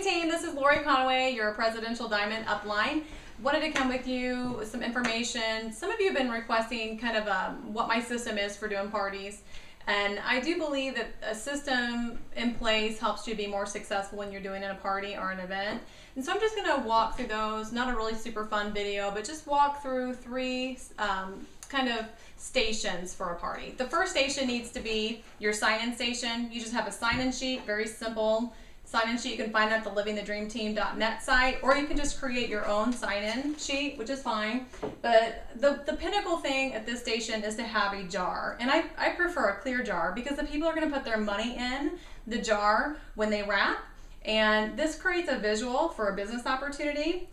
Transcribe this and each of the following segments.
team, this is Lori Conaway, your Presidential Diamond Upline. Wanted to come with you with some information. Some of you have been requesting kind of what my system is for doing parties. And I do believe that a system in place helps you be more successful when you're doing a party or an event. And so I'm just going to walk through those, not a really super fun video, but just walk through three kind of stations for a party. The first station needs to be your sign-in station. You just have a sign-in sheet, very simple sign-in sheet. You can find it at the livingthedreamteam.net site, or you can just create your own sign-in sheet, which is fine. But the pinnacle thing at this station is to have a jar. And I prefer a clear jar because the people are going to put their money in the jar when they wrap. And this creates a visual for a business opportunity.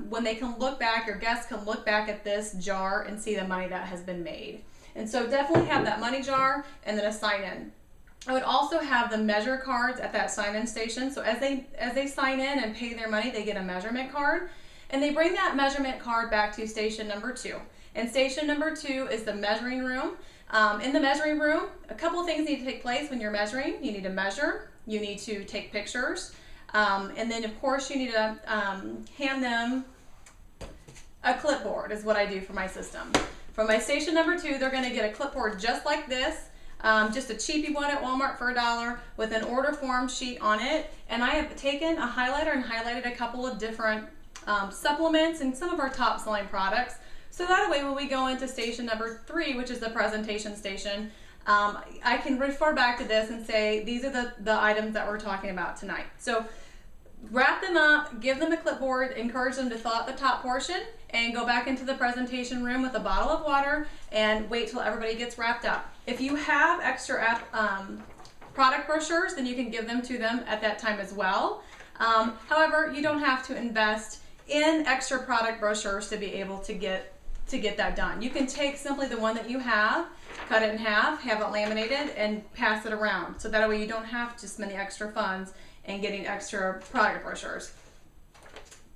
When they can look back, your guests can look back at this jar and see the money that has been made. And so definitely have that money jar and then a sign-in. I would also have the measure cards at that sign-in station. So as they sign in and pay their money, they get a measurement card. And they bring that measurement card back to station number 2. And station number 2 is the measuring room. In the measuring room, a couple of things need to take place when you're measuring. You need to measure, you need to take pictures, and then of course you need to hand them a clipboard is what I do for my system. For my station number 2, they're going to get a clipboard just like this. Just a cheapy one at Walmart for $1 with an order form sheet on it. And I have taken a highlighter and highlighted a couple of different supplements and some of our top selling products. So that way when we go into station number 3, which is the presentation station, I can refer back to this and say, these are the items that we're talking about tonight. So wrap them up, give them a clipboard, encourage them to thaw out the top portion, and go back into the presentation room with a bottle of water and wait till everybody gets wrapped up. If you have extra product brochures, then you can give them to them at that time as well. However, you don't have to invest in extra product brochures to be able to get that done. You can take simply the one that you have, cut it in half, have it laminated, and pass it around. So that way you don't have to spend the extra funds and getting extra product brochures.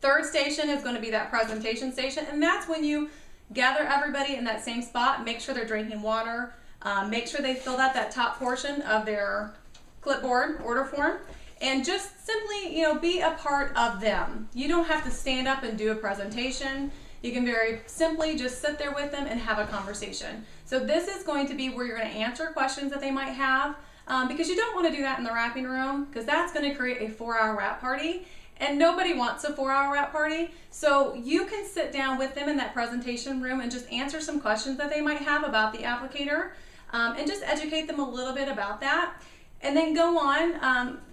Third station is going to be that presentation station, and that's when you gather everybody in that same spot, make sure they're drinking water, make sure they filled out that top portion of their clipboard order form, and just simply, be a part of them. You don't have to stand up and do a presentation. You can very simply just sit there with them and have a conversation. So this is going to be where you're going to answer questions that they might have, because you don't want to do that in the wrapping room, because that's going to create a 4-hour wrap party. And nobody wants a 4-hour wrap party. So you can sit down with them in that presentation room and just answer some questions that they might have about the applicator, and just educate them a little bit about that. And then go on,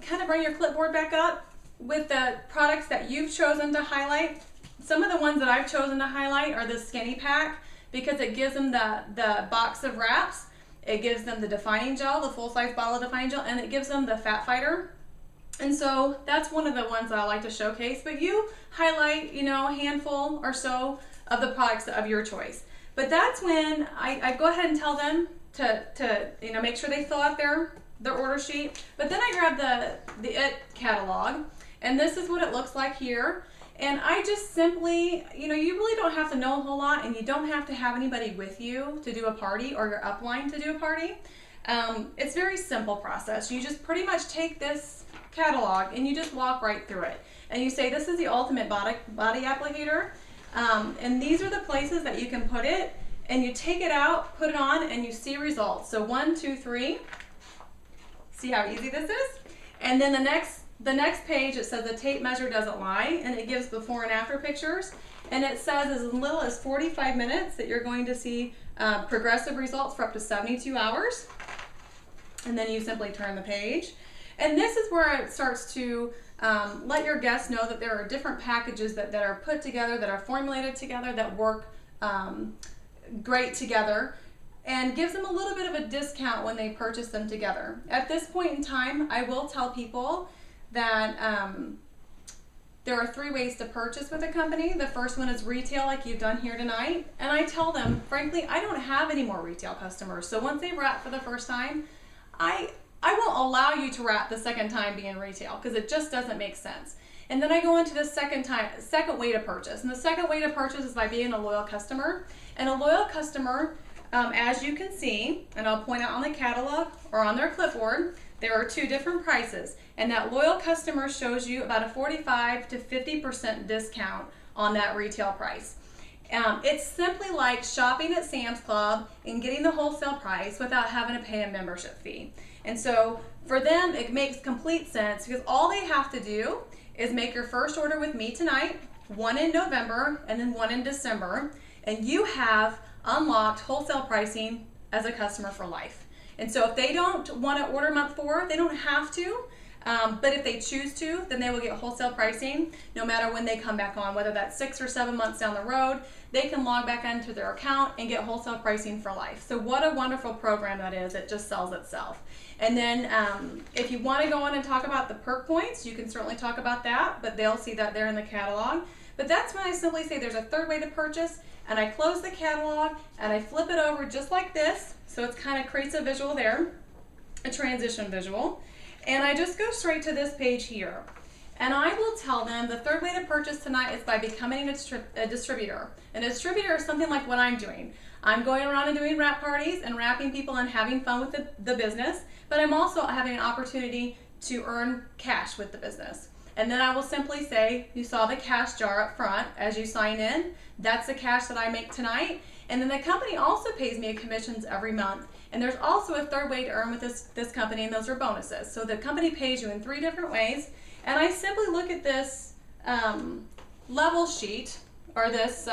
kind of bring your clipboard back up with the products that you've chosen to highlight. Some of the ones that I've chosen to highlight are the Skinny Pack, because it gives them the box of wraps. It gives them the defining gel, the full-size bottle of defining gel, and it gives them the Fat Fighter. And so that's one of the ones that I like to showcase. But you highlight, a handful or so of the products of your choice. But that's when I go ahead and tell them to make sure they fill out their order sheet. But then I grab the IT catalog, and this is what it looks like here. And I just simply, you really don't have to know a whole lot, and you don't have to have anybody with you to do a party or your upline to do a party. It's a very simple process. You just pretty much take this catalog and you just walk right through it. And you say, this is the ultimate body applicator. And these are the places that you can put it. And you take it out, put it on, and you see results. So 1, 2, 3. See how easy this is? And then the next page, it says the tape measure doesn't lie, and it gives before and after pictures. And it says as little as 45 minutes that you're going to see progressive results for up to 72 hours. And then you simply turn the page. And this is where it starts to let your guests know that there are different packages that are put together, that are formulated together, that work great together, and gives them a little bit of a discount when they purchase them together. At this point in time, I will tell people that there are 3 ways to purchase with a company. The first one is retail, like you've done here tonight. And I tell them, frankly, I don't have any more retail customers. So once they wrap for the first time, I won't allow you to wrap the second time being retail, because it just doesn't make sense. And then I go into the second way to purchase. And the second way to purchase is by being a loyal customer. And a loyal customer, as you can see, and I'll point out on the catalog or on their clipboard, there are two different prices, and that loyal customer shows you about a 45 to 50% discount on that retail price. It's simply like shopping at Sam's Club and getting the wholesale price without having to pay a membership fee. And so for them, it makes complete sense because all they have to do is make your first order with me tonight, one in November, and then one in December, and you have unlocked wholesale pricing as a customer for life. And so if they don't want to order month 4, they don't have to, but if they choose to, then they will get wholesale pricing no matter when they come back on, whether that's 6 or 7 months down the road. They can log back into their account and get wholesale pricing for life. So what a wonderful program that is. It just sells itself. And then if you want to go on and talk about the perk points, you can certainly talk about that, but they'll see that there in the catalog. But that's when I simply say there's a third way to purchase, and I close the catalog and I flip it over just like this. So it kind of creates a visual there, a transition visual. And I just go straight to this page here. And I will tell them the third way to purchase tonight is by becoming a distributor. And a distributor is something like what I'm doing. I'm going around and doing wrap parties and wrapping people and having fun with the business, but I'm also having an opportunity to earn cash with the business. And then I will simply say, you saw the cash jar up front as you sign in. That's the cash that I make tonight. And then the company also pays me commissions every month. And there's also a third way to earn with this company, and those are bonuses. So the company pays you in 3 different ways. And I simply look at this level sheet, or this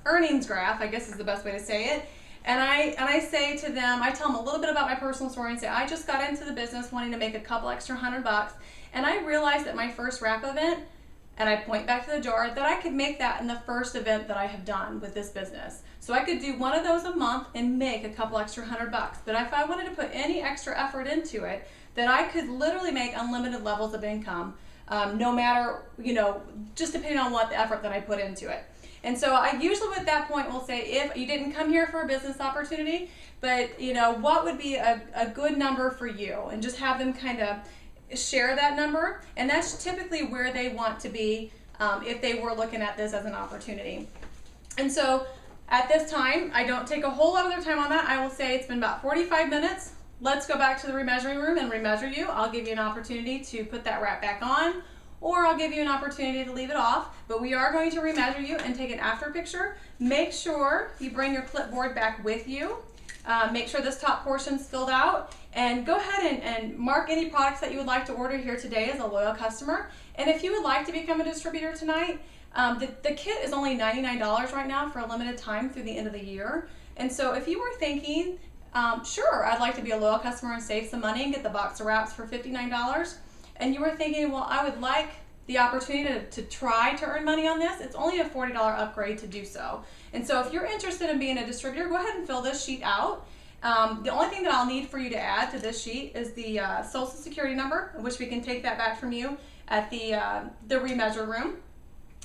earnings graph, I guess is the best way to say it. And I say to them, I tell them a little bit about my personal story and say, I just got into the business wanting to make a couple extra $100. And I realized at my first wrap event, and I point back to the jar, that I could make that in the first event that I have done with this business. So I could do one of those a month and make a couple extra $100. But if I wanted to put any extra effort into it, then I could literally make unlimited levels of income, no matter, just depending on what the effort that I put into it. And so I usually at that point will say, if you didn't come here for a business opportunity, but what would be a good number for you, and just have them kind of share that number. And that's typically where they want to be if they were looking at this as an opportunity. And so at this time, I don't take a whole lot of their time on that. I will say it's been about 45 minutes. Let's go back to the remeasuring room and remeasure you. I'll give you an opportunity to put that wrap back on, or I'll give you an opportunity to leave it off. But we are going to remeasure you and take an after picture. Make sure you bring your clipboard back with you. Make sure this top portion's filled out, and go ahead and mark any products that you would like to order here today as a loyal customer. And if you would like to become a distributor tonight, the kit is only $99 right now for a limited time through the end of the year. And so if you were thinking, sure, I'd like to be a loyal customer and save some money and get the box of wraps for $59, and you were thinking, well, I would like the opportunity to try to earn money on this, it's only a $40 upgrade to do so. And so if you're interested in being a distributor, go ahead and fill this sheet out. The only thing that I'll need for you to add to this sheet is the Social Security number, which we can take that back from you at the remeasure room.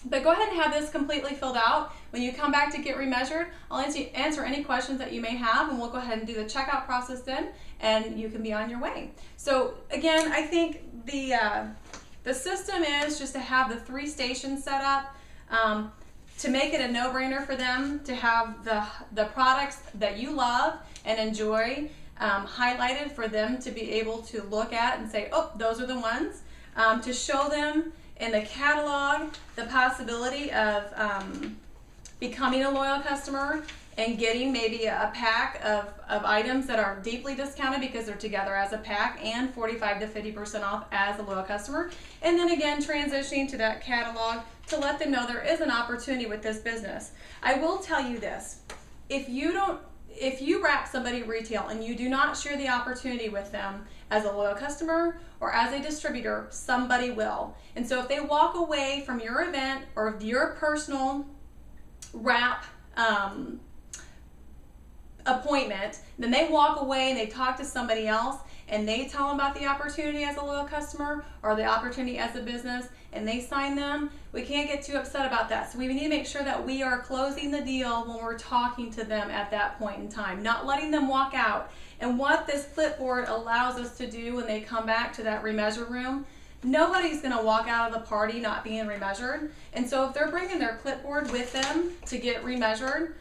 But go ahead and have this completely filled out. When you come back to get remeasured, I'll answer any questions that you may have, and we'll go ahead and do the checkout process then, and you can be on your way. So again, I think the system is just to have the 3 stations set up, to make it a no-brainer for them to have the products that you love and enjoy highlighted for them to be able to look at and say, oh, those are the ones. To show them in the catalog the possibility of becoming a loyal customer and getting maybe a pack of items that are deeply discounted because they're together as a pack, and 45 to 50% off as a loyal customer. And then again, transitioning to that catalog to let them know there is an opportunity with this business. I will tell you this, if you wrap somebody retail and you do not share the opportunity with them as a loyal customer or as a distributor, somebody will. And so if they walk away from your event or your personal wrap appointment, then they walk away and they talk to somebody else and they tell them about the opportunity as a loyal customer or the opportunity as a business, and they sign them, we can't get too upset about that. So we need to make sure that we are closing the deal when we're talking to them at that point in time, not letting them walk out. And what this clipboard allows us to do when they come back to that remeasure room, nobody's going to walk out of the party not being remeasured. And so if they're bringing their clipboard with them to get remeasured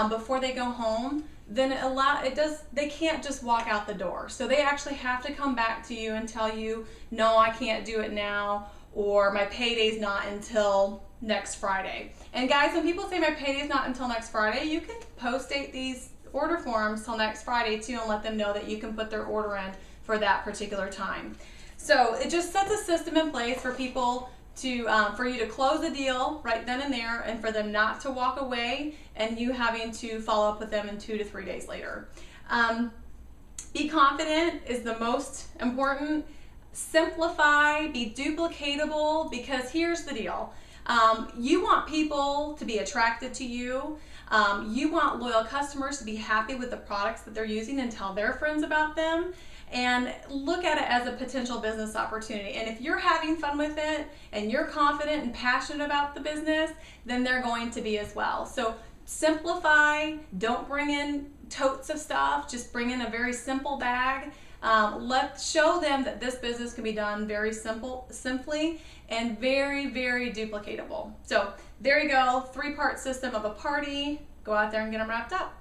before they go home, then they can't just walk out the door. So they actually have to come back to you and tell you, no, I can't do it now, or my payday's not until next Friday. And guys, when people say my payday's not until next Friday, you can post date these order forms till next Friday too, and let them know that you can put their order in for that particular time. So it just sets a system in place for people to for you to close the deal right then and there, and for them not to walk away and you having to follow up with them in 2 to 3 days later. Be confident is the most important. Simplify, be duplicatable, because here's the deal. You want people to be attracted to you. You want loyal customers to be happy with the products that they're using and tell their friends about them, and look at it as a potential business opportunity. And if you're having fun with it and you're confident and passionate about the business, then they're going to be as well. So simplify, don't bring in totes of stuff, just bring in a very simple bag. Let's show them that this business can be done very simply, and very, very duplicatable. So there you go, 3-part system of a party. Go out there and get them wrapped up.